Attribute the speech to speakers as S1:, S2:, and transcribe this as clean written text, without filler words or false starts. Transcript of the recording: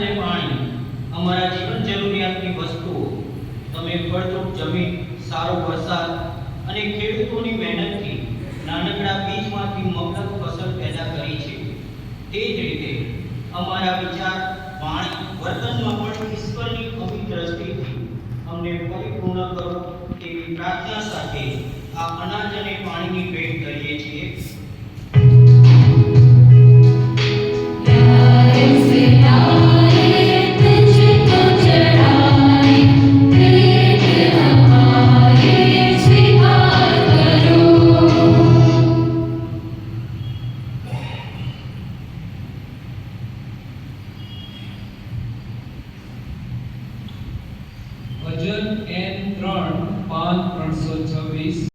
S1: અને પાણી અમારા જીવન જરૂરિયાતની વસ્તુઓ તમે ફળદ્રુપ જમીન, સારો વરસાદ અને ખેડૂતોની મહેનતથી નાનકડા બીજમાંથી મબલખ ફસલ પેદા કરી છે. તે જ રીતે અમારા વિચાર, વાણી, વર્તનમાં પણ ઈશ્વરની અમિત દ્રષ્ટિથી અમને પરિપૂર્ણ કરો તેવી પ્રાર્થના સાથે આ અનાજ અને પાણીની ભેટ કરીએ છીએ.
S2: ભજન N3 પાન 326